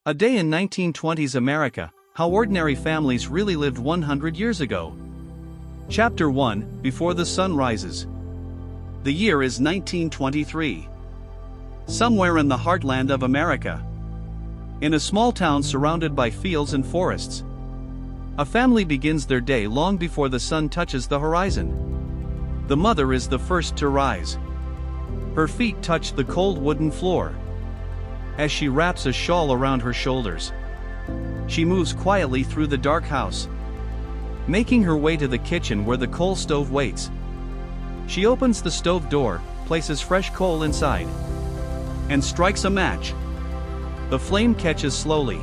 A day in 1920s America, how ordinary families really lived 100 years ago. Chapter 1, Before the Sun Rises. The year is 1923. Somewhere in the heartland of America. In a small town surrounded by fields and forests. A family begins their day long before the sun touches the horizon. The mother is the first to rise. Her feet touch the cold wooden floor. As she wraps a shawl around her shoulders, she moves quietly through the dark house, making her way to the kitchen where the coal stove waits. She opens the stove door, places fresh coal inside, and strikes a match. The flame catches slowly.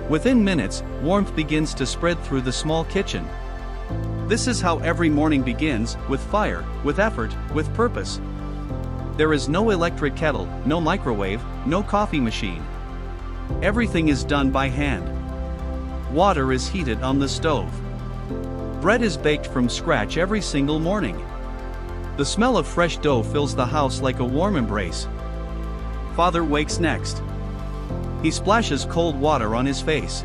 Within minutes, warmth begins to spread through the small kitchen. This is how every morning begins, with fire, with effort, with purpose. There is no electric kettle, no microwave, no coffee machine. Everything is done by hand. Water is heated on the stove. Bread is baked from scratch every single morning. The smell of fresh dough fills the house like a warm embrace. Father wakes next. He splashes cold water on his face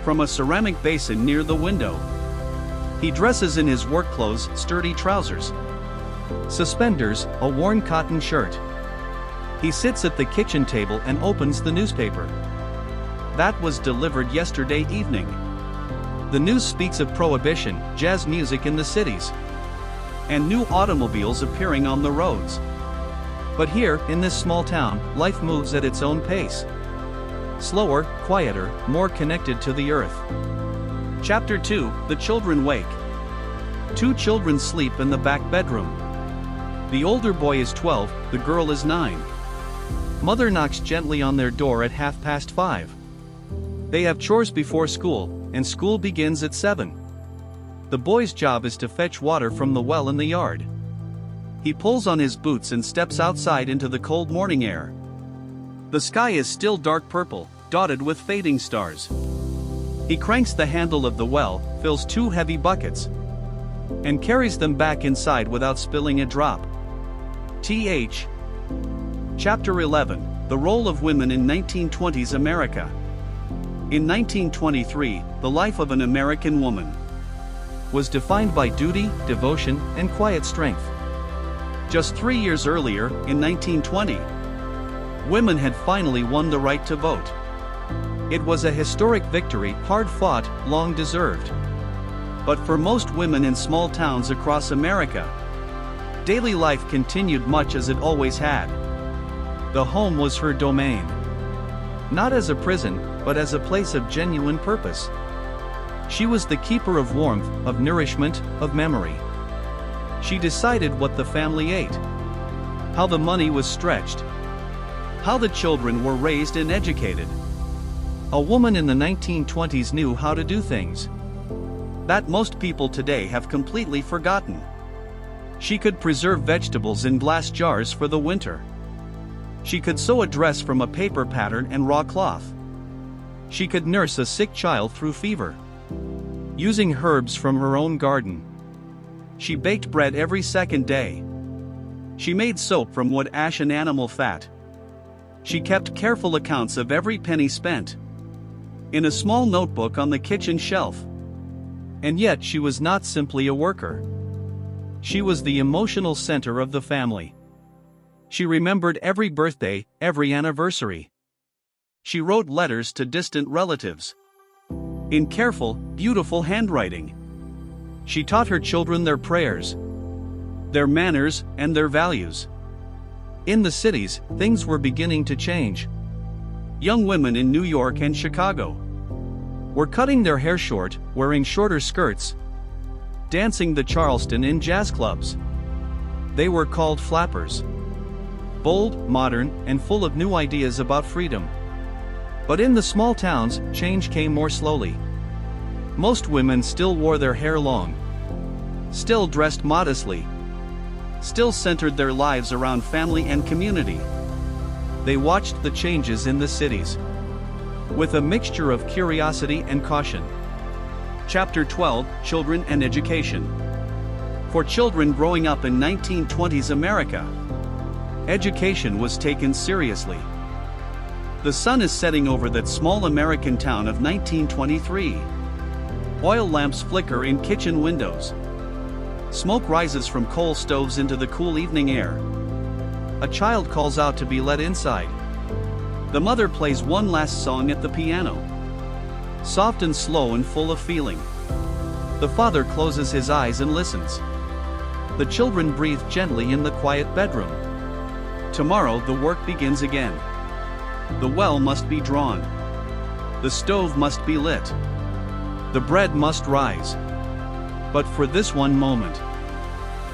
from a ceramic basin near the window. He dresses in his work clothes, sturdy trousers, suspenders, a worn cotton shirt. He sits at the kitchen table and opens the newspaper. That was delivered yesterday evening. The news speaks of prohibition, jazz music in the cities, and new automobiles appearing on the roads. But here, in this small town, life moves at its own pace. Slower, quieter, more connected to the earth. Chapter 2, The Children Wake. Two children sleep in the back bedroom. The older boy is 12, the girl is 9. Mother knocks gently on their door at 5:30. They have chores before school, and school begins at 7. The boy's job is to fetch water from the well in the yard. He pulls on his boots and steps outside into the cold morning air. The sky is still dark purple, dotted with fading stars. He cranks the handle of the well, fills 2 heavy buckets, and carries them back inside without spilling a drop. Chapter 11, The Role of Women in 1920s America. In 1923, the life of an American woman was defined by duty, devotion, and quiet strength. Just 3 years earlier, in 1920, women had finally won the right to vote. It was a historic victory, hard-fought, long-deserved. But for most women in small towns across America, daily life continued much as it always had. The home was her domain. Not as a prison, but as a place of genuine purpose. She was the keeper of warmth, of nourishment, of memory. She decided what the family ate, how the money was stretched, how the children were raised and educated. A woman in the 1920s knew how to do things that most people today have completely forgotten. She could preserve vegetables in glass jars for the winter. She could sew a dress from a paper pattern and raw cloth. She could nurse a sick child through fever, using herbs from her own garden. She baked bread every second day. She made soap from wood ash and animal fat. She kept careful accounts of every penny spent in a small notebook on the kitchen shelf. And yet she was not simply a worker. She was the emotional center of the family. She remembered every birthday, every anniversary. She wrote letters to distant relatives in careful, beautiful handwriting. She taught her children their prayers, their manners, and their values. In the cities, things were beginning to change. Young women in New York and Chicago were cutting their hair short, wearing shorter skirts, dancing the Charleston in jazz clubs. They were called flappers. Bold, modern, and full of new ideas about freedom. But in the small towns, change came more slowly. Most women still wore their hair long, still dressed modestly, still centered their lives around family and community. They watched the changes in the cities with a mixture of curiosity and caution. Chapter 12, Children and Education. For children growing up in 1920s America, education was taken seriously. The sun is setting over that small American town of 1923. Oil lamps flicker in kitchen windows. Smoke rises from coal stoves into the cool evening air. A child calls out to be let inside. The mother plays one last song at the piano. Soft and slow and full of feeling. The father closes his eyes and listens. The children breathe gently in the quiet bedroom. Tomorrow the work begins again. The well must be drawn. The stove must be lit. The bread must rise. But for this one moment.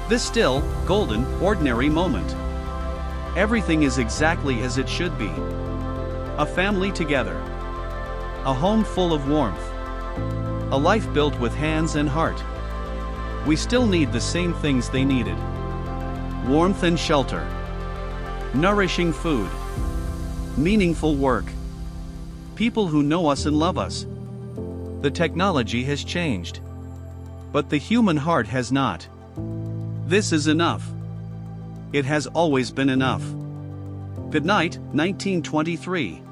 This still, golden, ordinary moment. Everything is exactly as it should be. A family together. A home full of warmth. A life built with hands and heart. We still need the same things they needed. Warmth and shelter. Nourishing food. Meaningful work. People who know us and love us. The technology has changed. But the human heart has not. This is enough. It has always been enough. Good night, 1923.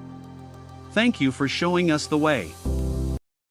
Thank you for showing us the way.